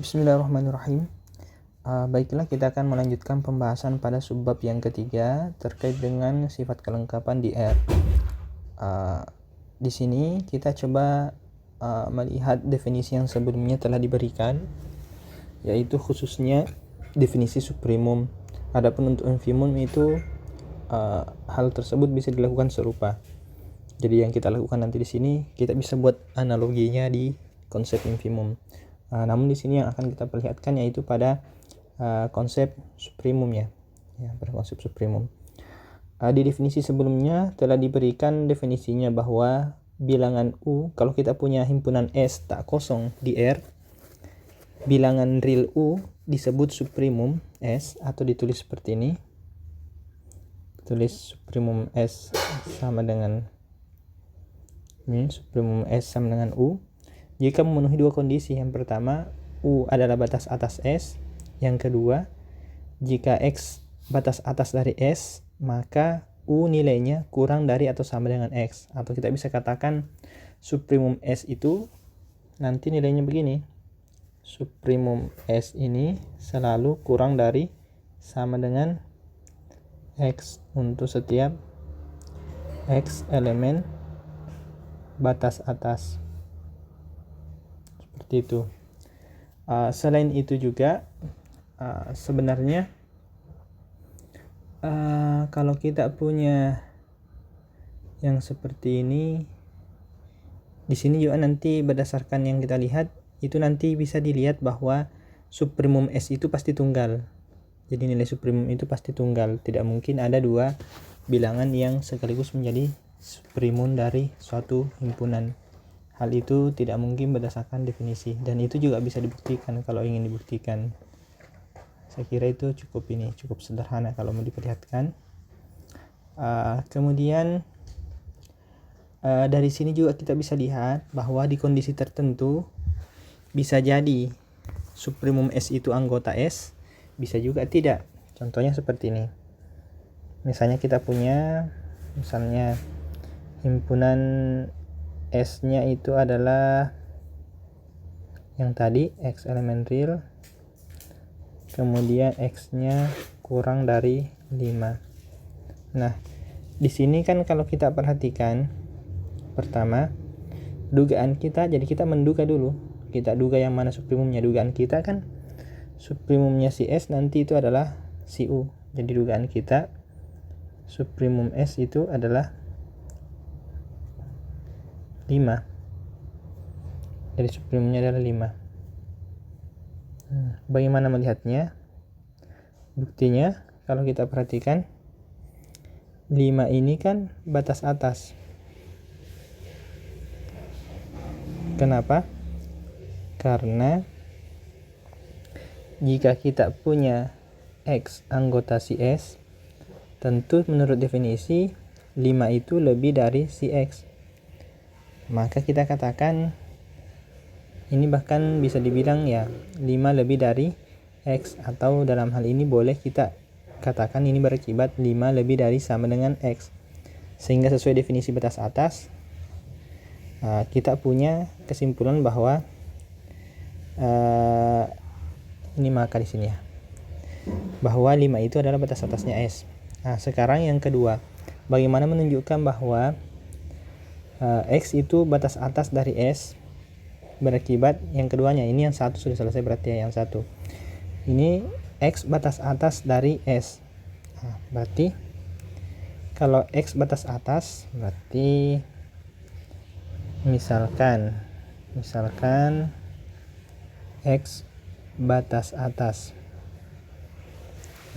Bismillahirrahmanirrahim. Baiklah, kita akan melanjutkan pembahasan pada subbab yang ketiga terkait dengan sifat kelengkapan di R. Di sini kita coba melihat definisi yang sebelumnya telah diberikan, yaitu khususnya definisi supremum. Adapun untuk infimum itu hal tersebut bisa dilakukan serupa. Jadi yang kita lakukan nanti di sini, kita bisa buat analoginya di konsep infimum. Namun di sini yang akan kita perlihatkan yaitu pada konsep supremum ya, pada konsep supremum. Di definisi sebelumnya telah diberikan definisinya bahwa bilangan U, kalau kita punya himpunan S tak kosong di R, bilangan real U disebut supremum S, atau ditulis seperti ini. Tulis supremum S sama dengan ini, supremum S sama dengan U jika memenuhi dua kondisi. Yang pertama, U adalah batas atas S. Yang kedua, jika X batas atas dari S, maka U nilainya kurang dari atau sama dengan X. Atau kita bisa katakan supremum S itu nanti nilainya begini. Supremum S ini selalu kurang dari sama dengan X untuk setiap X elemen batas atas. Seperti itu. Selain itu juga sebenarnya kalau kita punya yang seperti ini, di sini juga nanti berdasarkan yang kita lihat itu nanti bisa dilihat bahwa supremum S itu pasti tunggal. Jadi nilai supremum itu pasti tunggal. Tidak mungkin ada dua bilangan yang sekaligus menjadi supremum dari suatu himpunan. Hal itu tidak mungkin berdasarkan definisi, dan itu juga bisa dibuktikan kalau ingin dibuktikan. Saya kira itu cukup sederhana kalau mau diperlihatkan. Kemudian dari sini juga kita bisa lihat bahwa di kondisi tertentu bisa jadi supremum S itu anggota S, bisa juga tidak. Contohnya seperti ini. Misalnya kita punya himpunan S-nya itu adalah yang tadi X elemen real, kemudian X-nya kurang dari 5. Nah, di sini kan kalau kita perhatikan, pertama dugaan kita, jadi kita menduga dulu, kita duga yang mana supremumnya. Dugaan kita kan supremumnya si S nanti itu adalah si U. Jadi dugaan kita supremum S itu adalah 5. Jadi supremumnya adalah 5. Bagaimana melihatnya? Buktinya kalau kita perhatikan 5 ini kan batas atas. Kenapa? Karena jika kita punya X anggota si S, tentu menurut definisi 5 itu lebih dari si X. Maka kita katakan ini bahkan bisa dibilang ya 5 lebih dari X, atau dalam hal ini boleh kita katakan ini berakibat 5 lebih dari sama dengan X. Sehingga sesuai definisi batas atas, kita punya kesimpulan bahwa ini maka di sini ya, bahwa 5 itu adalah batas atasnya S. Nah, sekarang yang kedua, bagaimana menunjukkan bahwa X itu batas atas dari S berakibat yang keduanya. Ini yang satu sudah selesai, berarti yang satu ini X batas atas dari S. Nah, berarti kalau X batas atas, berarti misalkan X batas atas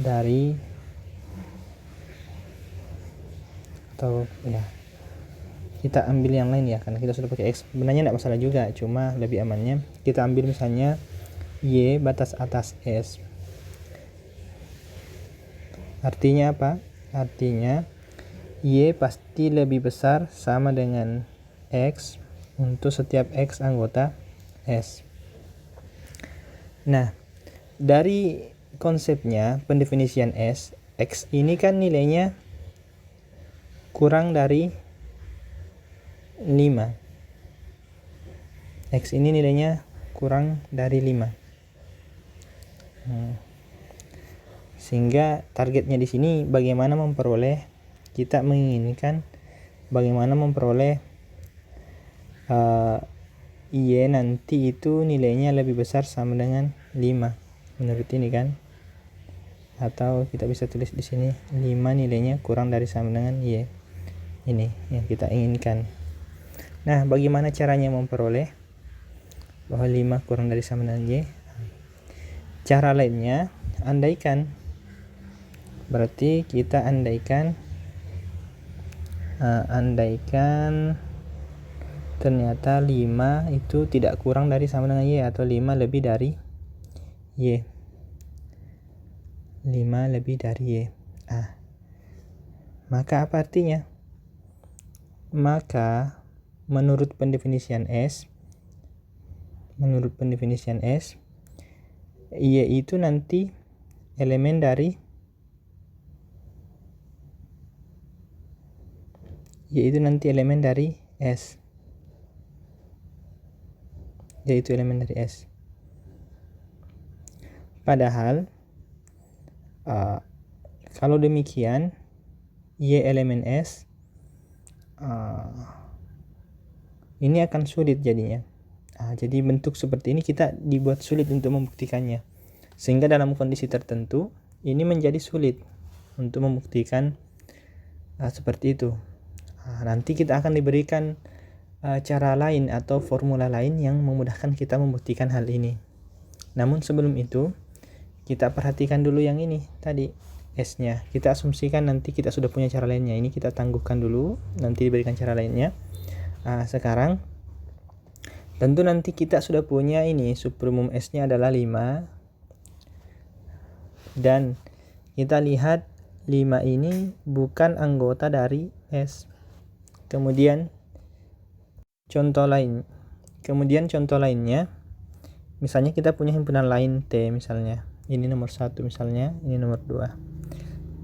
dari, atau ya kita ambil yang lain ya, karena kita sudah pakai X. Sebenarnya tidak masalah juga, cuma lebih amannya kita ambil misalnya Y batas atas S. Artinya apa? Artinya Y pasti lebih besar sama dengan X untuk setiap X anggota S. Nah, dari konsepnya pendefinisian S, X ini kan nilainya kurang dari 5. X ini nilainya kurang dari 5. Sehingga targetnya di sini bagaimana memperoleh, kita menginginkan bagaimana memperoleh Y nanti itu nilainya lebih besar sama dengan 5 menurut ini kan, atau kita bisa tulis di sini 5 nilainya kurang dari sama dengan Y. Ini yang kita inginkan. Nah, bagaimana caranya memperoleh bahwa 5 kurang dari sama dengan Y? Cara lainnya, andaikan. Berarti kita andaikan ternyata 5 itu tidak kurang dari sama dengan Y, atau 5 lebih dari Y. 5 lebih dari Y. Maka apa artinya? Maka menurut pendefinisian S, Y itu nanti elemen dari S, yaitu elemen dari S. Padahal kalau demikian Y elemen S, ini akan sulit jadinya. Jadi bentuk seperti ini kita dibuat sulit untuk membuktikannya, sehingga dalam kondisi tertentu ini menjadi sulit untuk membuktikan seperti itu. Nanti kita akan diberikan cara lain atau formula lain yang memudahkan kita membuktikan hal ini. Namun sebelum itu kita perhatikan dulu yang ini tadi, S-nya. Kita asumsikan nanti kita sudah punya cara lainnya. Ini kita tangguhkan dulu, nanti diberikan cara lainnya. Sekarang tentu nanti kita sudah punya ini, supremum S-nya adalah 5. Dan kita lihat 5 ini bukan anggota dari S. Kemudian contoh lainnya, misalnya kita punya himpunan lain T misalnya. Ini nomor 1 misalnya, ini nomor 2.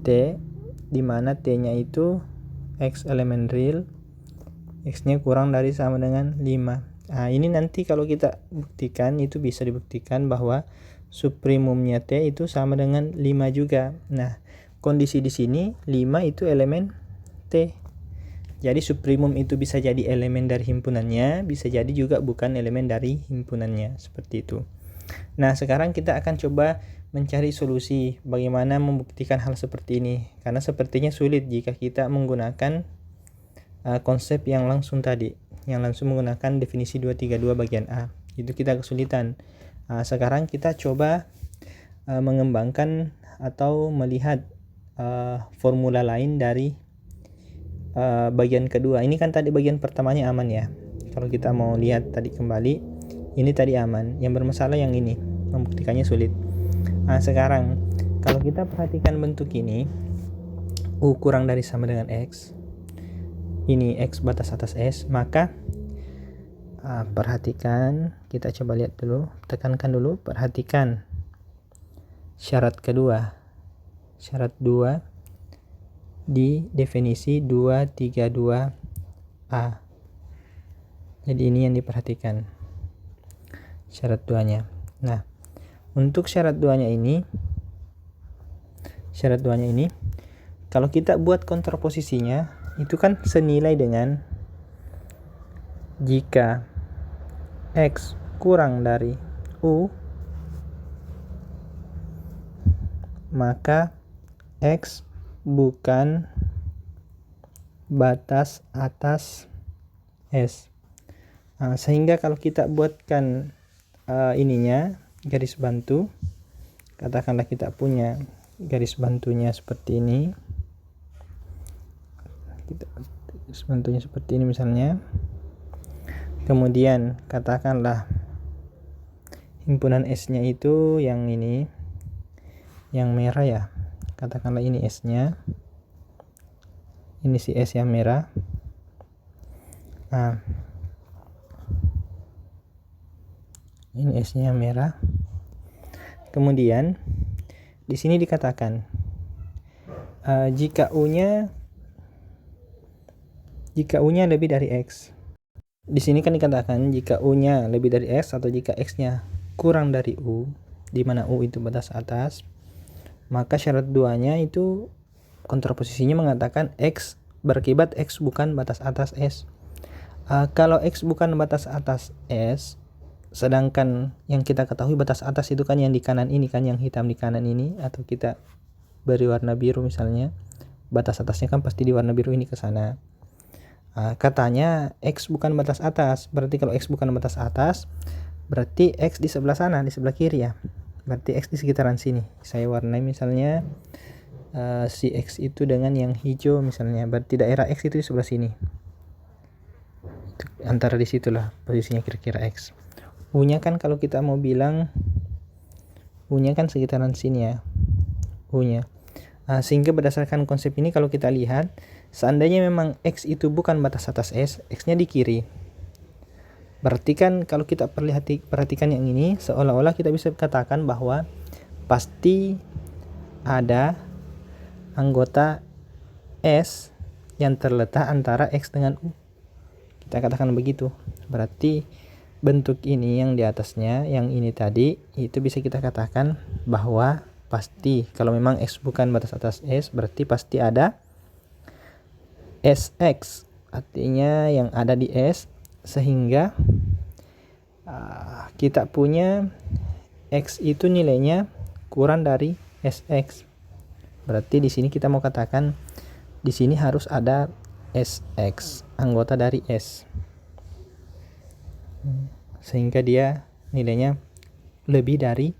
T, di mana T-nya itu X elemen real, X-nya kurang dari sama dengan 5. Ini nanti kalau kita buktikan, itu bisa dibuktikan bahwa supremumnya T itu sama dengan 5 juga. Nah, kondisi di sini 5 itu elemen T. Jadi supremum itu bisa jadi elemen dari himpunannya, bisa jadi juga bukan elemen dari himpunannya, seperti itu. Nah, sekarang kita akan coba mencari solusi bagaimana membuktikan hal seperti ini, karena sepertinya sulit jika kita menggunakan konsep yang langsung tadi, yang langsung menggunakan definisi 232 bagian A. Itu kita kesulitan. Sekarang kita coba mengembangkan atau melihat formula lain dari bagian kedua. Ini kan tadi bagian pertamanya aman ya. Kalau kita mau lihat tadi kembali, ini tadi aman. Yang bermasalah yang ini, membuktikannya sulit. Sekarang kalau kita perhatikan bentuk ini, U kurang dari sama dengan X, ini X batas atas S, maka perhatikan, kita coba lihat dulu, tekankan dulu, perhatikan syarat kedua, syarat 2 di definisi 232A. Jadi ini yang diperhatikan, syarat 2-nya. Nah, untuk syarat 2-nya ini, kalau kita buat kontraposisinya, itu kan senilai dengan jika X kurang dari U, maka X bukan batas atas S. Sehingga kalau kita buatkan ininya garis bantu, katakanlah kita punya garis bantunya seperti ini, garis bantunya seperti ini misalnya. Kemudian katakanlah himpunan S-nya itu yang ini, yang merah ya, katakanlah ini S-nya, ini si S yang merah. Ini S-nya yang merah. Kemudian di sini dikatakan jika U-nya lebih dari X. Di sini kan dikatakan jika U-nya lebih dari X atau jika X-nya kurang dari U, di mana U itu batas atas, maka syarat 2-nya itu kontraposisinya mengatakan X berakibat X bukan batas atas S. Kalau X bukan batas atas S, sedangkan yang kita ketahui batas atas itu kan yang di kanan ini kan, yang hitam di kanan ini, atau kita beri warna biru misalnya, batas atasnya kan pasti di warna biru ini ke sana. Katanya X bukan batas atas, berarti kalau X bukan batas atas, berarti X di sebelah sana, di sebelah kiri ya, berarti X di sekitaran sini. Saya warnai misalnya si X itu dengan yang hijau misalnya, berarti daerah X itu di sebelah sini, antara di situlah posisinya kira-kira X. U-nya kan kalau kita mau bilang U-nya kan sekitaran sini ya, U-nya. Sehingga berdasarkan konsep ini kalau kita lihat, seandainya memang X itu bukan batas atas S, X-nya di kiri. Berarti kan kalau kita perhatikan yang ini, seolah-olah kita bisa katakan bahwa pasti ada anggota S yang terletak antara X dengan U. Kita katakan begitu. Berarti bentuk ini yang di atasnya, yang ini tadi, itu bisa kita katakan bahwa pasti kalau memang X bukan batas atas S, berarti pasti ada SX, artinya yang ada di S, sehingga kita punya X itu nilainya kurang dari SX. Berarti di sini kita mau katakan di sini harus ada SX, anggota dari S, sehingga dia nilainya lebih dari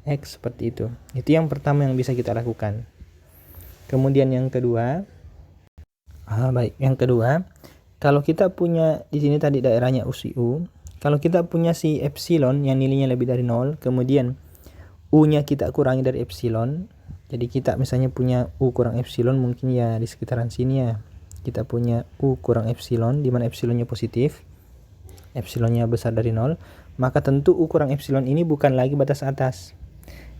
X, seperti itu. Itu yang pertama yang bisa kita lakukan. Kemudian yang kedua, yang kedua, kalau kita punya di sini tadi daerahnya U, kalau kita punya si epsilon yang nilainya lebih dari 0, kemudian U-nya kita kurangi dari epsilon. Jadi kita misalnya punya U kurang epsilon, mungkin ya di sekitaran sini ya. Kita punya U kurang epsilon, di mana epsilonnya positif, epsilonnya besar dari 0, maka tentu U kurang epsilon ini bukan lagi batas atas.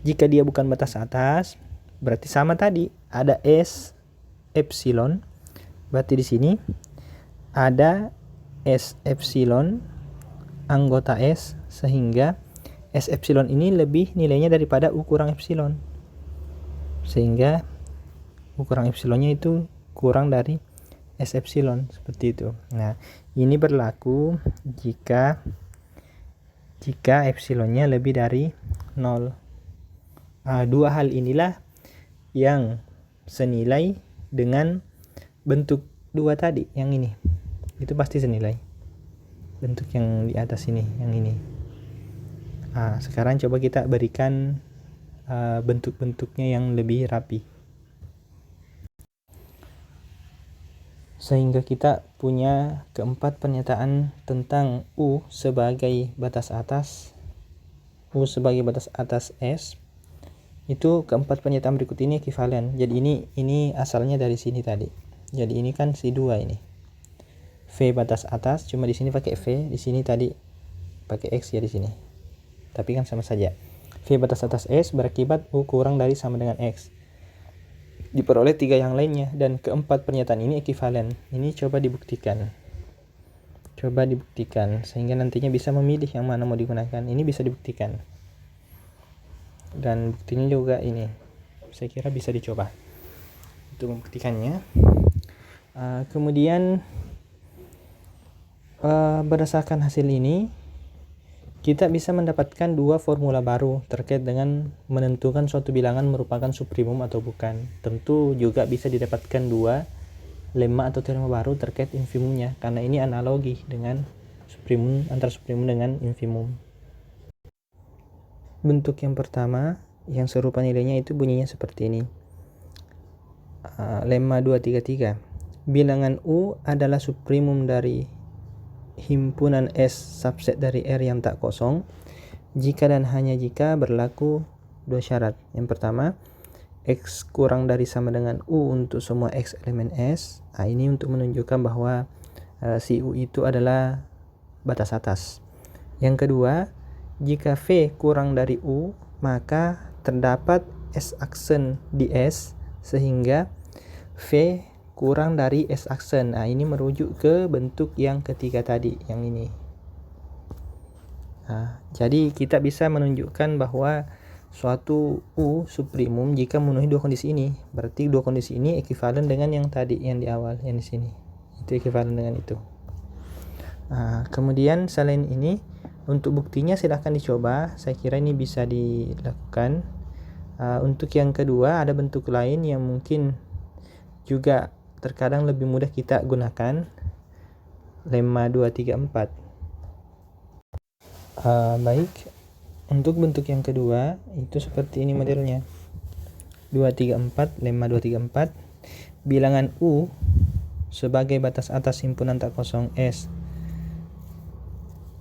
Jika dia bukan batas atas, berarti sama tadi, ada S epsilon, berarti di sini ada S epsilon anggota S, sehingga S epsilon ini lebih nilainya daripada U kurang epsilon, sehingga U kurang epsilonnya itu kurang dari S epsilon, seperti itu. Nah, ini berlaku jika epsilonnya lebih dari 0. Dua hal inilah yang senilai dengan bentuk 2 tadi, yang ini itu pasti senilai bentuk yang di atas ini, yang ini. Sekarang coba kita berikan bentuk-bentuknya yang lebih rapi, sehingga kita punya keempat pernyataan tentang U sebagai batas atas, U sebagai batas atas S. Itu keempat pernyataan berikut ini ekuivalen. Jadi ini asalnya dari sini tadi. Jadi ini kan si 2 ini. V batas atas, cuma di sini pakai V, di sini tadi pakai X ya di sini. Tapi kan sama saja. V batas atas S berakibat U kurang dari sama dengan X. Diperoleh 3 yang lainnya, dan keempat pernyataan ini ekuivalen. Ini coba dibuktikan. Sehingga nantinya bisa memilih yang mana mau digunakan. Ini bisa dibuktikan. Dan buktinya juga ini. Saya kira bisa dicoba untuk membuktikannya. Kemudian berdasarkan hasil ini, kita bisa mendapatkan 2 formula baru terkait dengan menentukan suatu bilangan merupakan suprimum atau bukan. Tentu juga bisa didapatkan 2 lemma atau teorema baru terkait infimumnya, karena ini analogi dengan suprimum, antara suprimum dengan infimum. Bentuk yang pertama yang serupa nilainya itu bunyinya seperti ini. Lemma 233. Bilangan U adalah suprimum dari himpunan S subset dari R yang tak kosong jika dan hanya jika berlaku 2 syarat. Yang pertama, X kurang dari sama dengan U untuk semua X elemen S. Ini untuk menunjukkan bahwa si U itu adalah batas atas. Yang kedua, jika V kurang dari U, maka terdapat S aksen di S, sehingga V kurang dari S aksen. Ini merujuk ke bentuk yang ketiga tadi, yang ini. Jadi kita bisa menunjukkan bahwa suatu U suprimum jika memenuhi dua kondisi ini. Berarti dua kondisi ini ekuivalen dengan yang tadi, yang di awal, yang di sini. Itu ekuivalen dengan itu. Kemudian selain ini, untuk buktinya silahkan dicoba. Saya kira ini bisa dilakukan. Untuk yang kedua, ada bentuk lain yang mungkin juga terkadang lebih mudah kita gunakan. Lemma 2, 3, 4. Baik. Untuk bentuk yang kedua itu seperti ini modelnya. 2, 3, 4, lemma 2, 3, 4. Bilangan U sebagai batas atas himpunan tak kosong S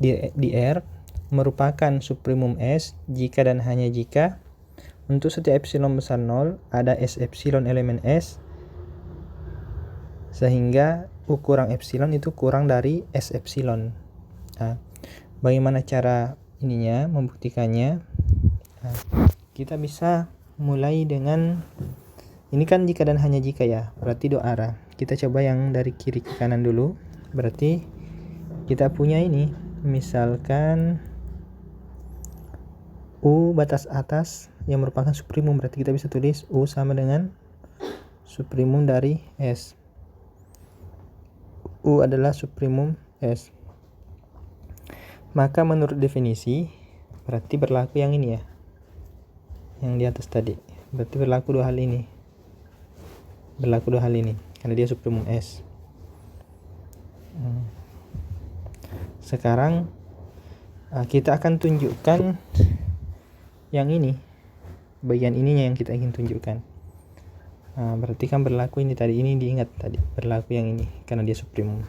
di R merupakan suprimum S jika dan hanya jika untuk setiap epsilon besar 0 ada S epsilon elemen S, sehingga U kurang epsilon itu kurang dari S epsilon. Bagaimana cara ininya, membuktikannya? Kita bisa mulai dengan ini kan jika dan hanya jika ya, berarti dua arah. Kita coba yang dari kiri ke kanan dulu. Berarti kita punya ini, misalkan U batas atas yang merupakan suprimum, berarti kita bisa tulis U sama dengan suprimum dari S. U adalah suprimum S. Maka menurut definisi berarti berlaku yang ini ya, yang di atas tadi. Berarti berlaku dua hal ini, karena dia suprimum S. Sekarang kita akan tunjukkan yang ini, bagian ininya yang kita ingin tunjukkan. Berarti kan berlaku ini tadi, ini diingat tadi, berlaku yang ini karena dia suprimum.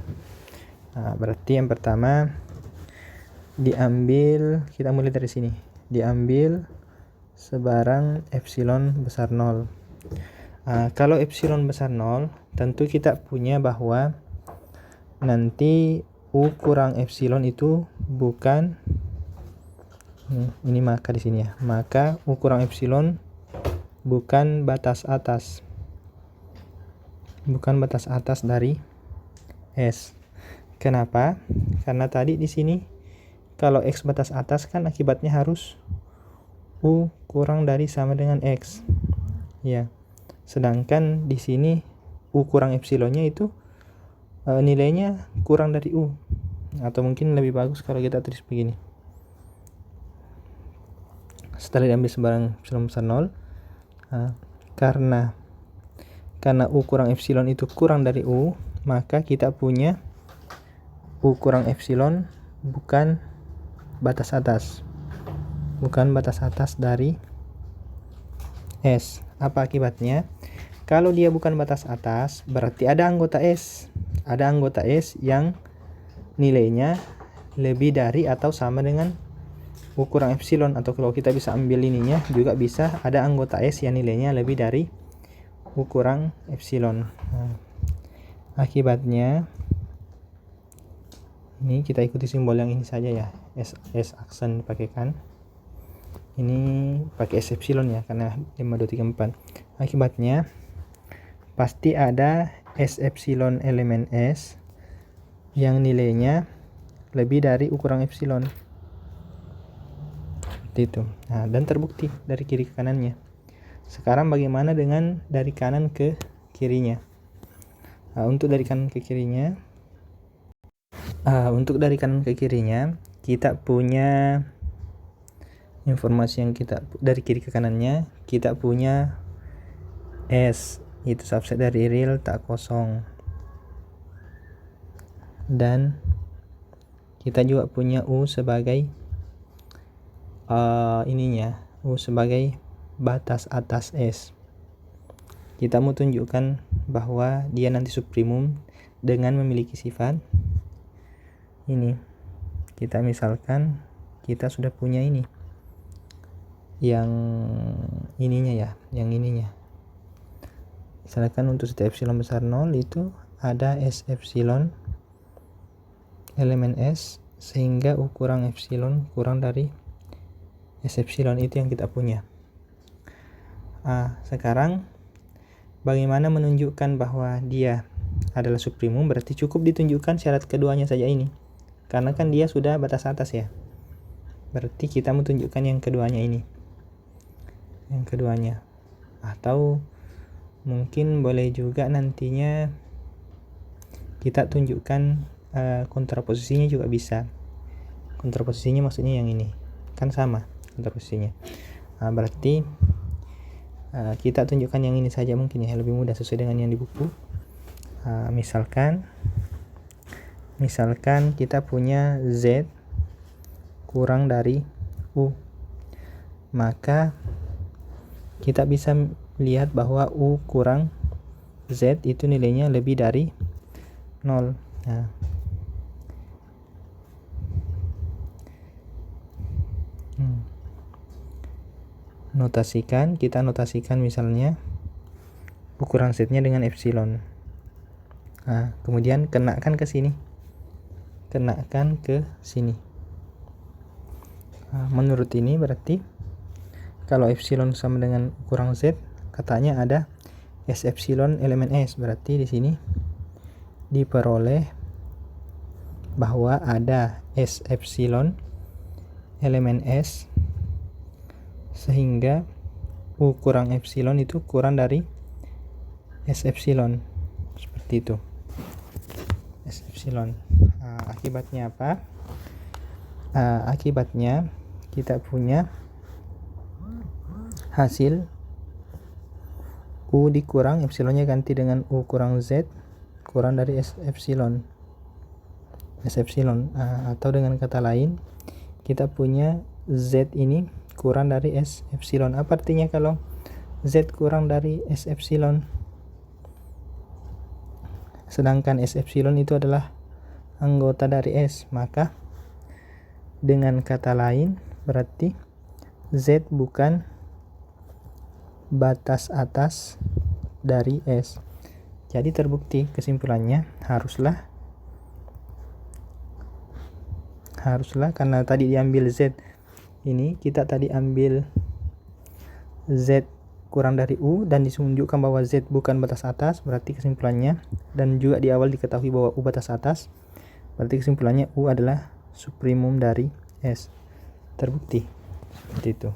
Berarti yang pertama diambil, kita mulai dari sini, diambil sebarang epsilon besar 0. Kalau epsilon besar 0, tentu kita punya bahwa nanti U kurang epsilon itu bukan ini, maka di sini ya, maka U kurang epsilon bukan batas atas, dari S. Kenapa? Karena tadi di sini kalau X batas atas kan akibatnya harus U kurang dari sama dengan X. Ya. Sedangkan di sini U kurang epsilonnya itu nilainya kurang dari U. Atau mungkin lebih bagus kalau kita tulis begini. Setelah diambil sebarang epsilon besar 0, karena U kurang epsilon itu kurang dari U, maka kita punya U kurang epsilon bukan batas atas, dari S. Apa akibatnya? Kalau dia bukan batas atas, berarti ada anggota S yang nilainya lebih dari atau sama dengan U kurang epsilon. Atau kalau kita bisa ambil ininya juga bisa, ada anggota S yang nilainya lebih dari U kurang epsilon. Akibatnya ini kita ikuti simbol yang ini saja ya, S aksen dipakaikan. Ini pakai S epsilon ya, karena 5, 2, 3, 4. Akibatnya pasti ada S epsilon elemen S yang nilainya lebih dari U kurang epsilon. Seperti itu. Dan terbukti dari kiri ke kanannya. Sekarang bagaimana dengan dari kanan ke kirinya? Untuk dari kanan ke kirinya, kita punya informasi yang kita dari kiri ke kanannya, kita punya S itu subset dari real tak kosong, dan kita juga punya U sebagai U sebagai batas atas S. Kita mau tunjukkan bahwa dia nanti suprimum dengan memiliki sifat ini. Kita misalkan kita sudah punya ini, yang ininya. Misalkan untuk setiap epsilon besar 0 itu ada S epsilon elemen S, sehingga U kurang epsilon kurang dari S epsilon, itu yang kita punya. Sekarang bagaimana menunjukkan bahwa dia adalah suprimum? Berarti cukup ditunjukkan syarat keduanya saja ini, karena kan dia sudah batas atas ya. Berarti kita menunjukkan yang keduanya ini. yang keduanya. Atau mungkin boleh juga nantinya kita tunjukkan kontraposisinya juga bisa. Kontraposisinya maksudnya yang ini, kan sama kontraposisinya. Berarti kita tunjukkan yang ini saja mungkin ya, lebih mudah sesuai dengan yang di buku. Misalkan kita punya Z kurang dari U, maka kita bisa lihat bahwa U kurang Z itu nilainya lebih dari 0. Kita notasikan misalnya U kurang Z nya dengan epsilon. Kemudian kenakan ke sini. Menurut ini berarti kalau epsilon sama dengan U kurang Z, katanya ada S epsilon elemen S. Berarti di sini diperoleh bahwa ada S epsilon elemen S, sehingga U kurang epsilon itu kurang dari S epsilon, seperti itu. S epsilon. Akibatnya apa? Akibatnya kita punya hasil U dikurang epsilonnya ganti dengan U kurang Z kurang dari S epsilon. Atau dengan kata lain, kita punya Z ini kurang dari S epsilon. Apa artinya kalau Z kurang dari S epsilon? Sedangkan S epsilon itu adalah anggota dari S, maka dengan kata lain berarti Z bukan batas atas dari S. Jadi terbukti, kesimpulannya haruslah karena tadi diambil Z ini, kita tadi ambil Z kurang dari U dan ditunjukkan bahwa Z bukan batas atas, berarti kesimpulannya, dan juga di awal diketahui bahwa U batas atas, berarti kesimpulannya U adalah suprimum dari S. Terbukti seperti itu.